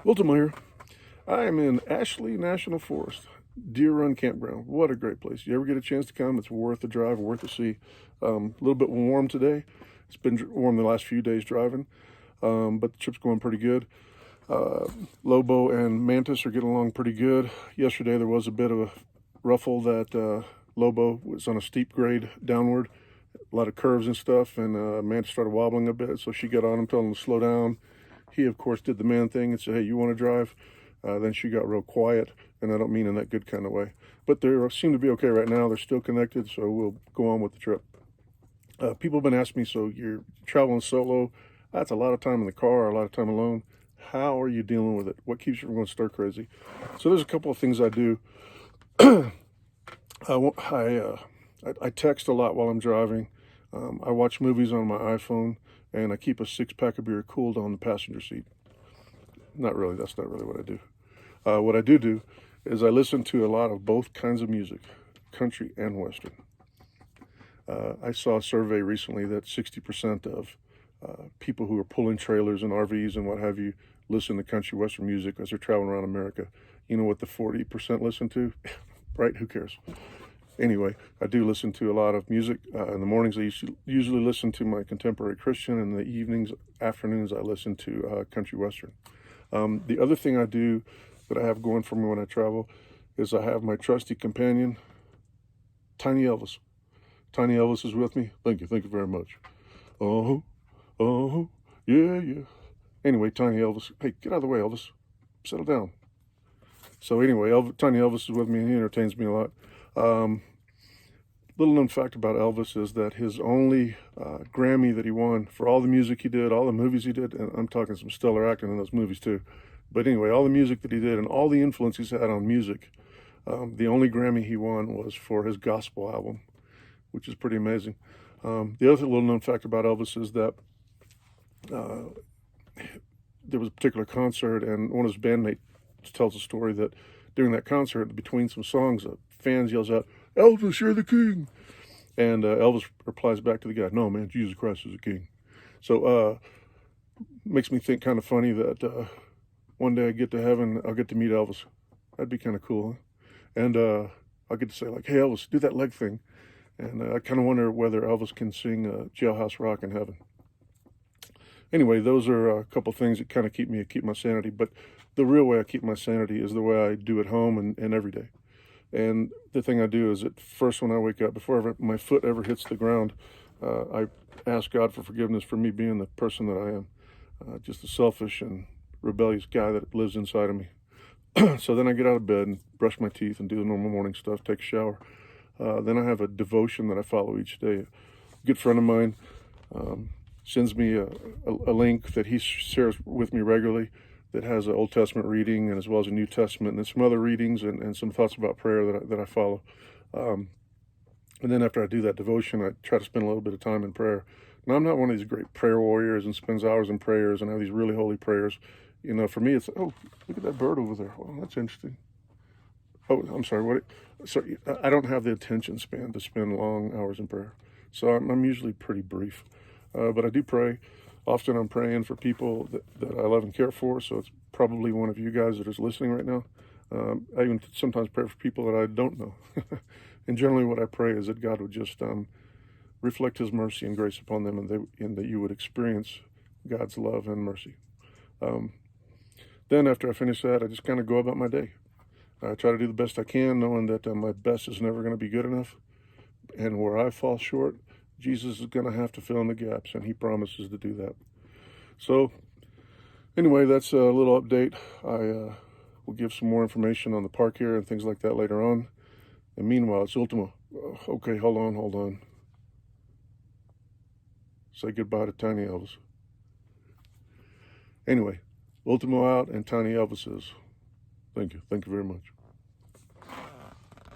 Ultima here. I am in Ashley National Forest, Deer Run Campground. What a great place. You ever get a chance to come, it's worth the drive, worth the see. A little bit warm today. It's been warm the last few days driving, but the trip's going pretty good. Lobo and Mantis are getting along pretty good. Yesterday there was a bit of a ruffle that Lobo was on a steep grade downward, a lot of curves and stuff, and Mantis started wobbling a bit, so she got on him, told him to slow down. He, of course, did the man thing and said, hey, you want to drive? Then she got real quiet, and I don't mean in that good kind of way. But they seem to be okay right now. They're still connected, so we'll go on with the trip. People have been asking me, so you're traveling solo. That's a lot of time in the car, a lot of time alone. How are you dealing with it? What keeps you from going stir crazy? So there's a couple of things I do. I text a lot while I'm driving. I watch movies on my iPhone, and I keep a 6-pack of beer cooled on the passenger seat. Not really. That's not really what I do. What I do is I listen to a lot of both kinds of music, country and Western. I saw a survey recently that 60% of people who are pulling trailers and RVs and what have you listen to country Western music as they're traveling around America. You know what the 40% listen to? Right? Who cares? Anyway, I do listen to a lot of music. In the mornings, I usually listen to my contemporary Christian. In the evenings, afternoons, I listen to country Western. The other thing I do that I have going for me when I travel is I have my trusty companion, Tiny Elvis. Tiny Elvis is with me. Thank you very much. Oh, yeah. Anyway, Tiny Elvis. Hey, get out of the way, Elvis. Settle down. So anyway, Tiny Elvis is with me, and he entertains me a lot. Little known fact about Elvis is that his only Grammy that he won for all the music he did, all the movies he did, and I'm talking some stellar acting in those movies too. But anyway, all the music that he did and all the influence he's had on music, the only Grammy he won was for his gospel album, which is pretty amazing. The other little known fact about Elvis is that there was a particular concert, and one of his bandmates tells a story that during that concert, between some songs, fans yells out, "Elvis, you're the king!" And Elvis replies back to the guy, "No, man, Jesus Christ is the king." So makes me think kind of funny that one day I get to heaven, I'll get to meet Elvis. That'd be kind of cool, huh? And I'll get to say, like, "Hey, Elvis, do that leg thing." And I kind of wonder whether Elvis can sing Jailhouse Rock in heaven. Anyway, those are a couple things that kind of keep my sanity. But the real way I keep my sanity is the way I do at home and every day. And the thing I do is at first when I wake up, before my foot ever hits the ground, I ask God for forgiveness for me being the person that I am, just a selfish and rebellious guy that lives inside of me. So then I get out of bed and brush my teeth and do the normal morning stuff, take a shower. Then I have a devotion that I follow each day. A good friend of mine sends me a link that he shares with me regularly that has an Old Testament reading and as well as a New Testament and some other readings and some thoughts about prayer that I follow. And then after I do that devotion, I try to spend a little bit of time in prayer. Now, I'm not one of these great prayer warriors and spends hours in prayers and have these really holy prayers. You know, for me, it's, oh, look at that bird over there. Well, that's interesting. Oh, I'm sorry. Sorry, I don't have the attention span to spend long hours in prayer. So I'm usually pretty brief. But I do pray. Often I'm praying for people that I love and care for, so it's probably one of you guys that is listening right now. I even sometimes pray for people that I don't know. And generally what I pray is that God would just reflect his mercy and grace upon them and that you would experience God's love and mercy. Then after I finish that, I just kind of go about my day. I try to do the best I can, knowing that my best is never going to be good enough. And where I fall short, Jesus is going to have to fill in the gaps, and he promises to do that. So anyway, that's a little update. I will give some more information on the park here and things like that later on. And meanwhile, it's Ultima. Okay, hold on. Say goodbye to Tiny Elvis. Anyway, Ultimo out and Tiny Elvis is. Thank you very much.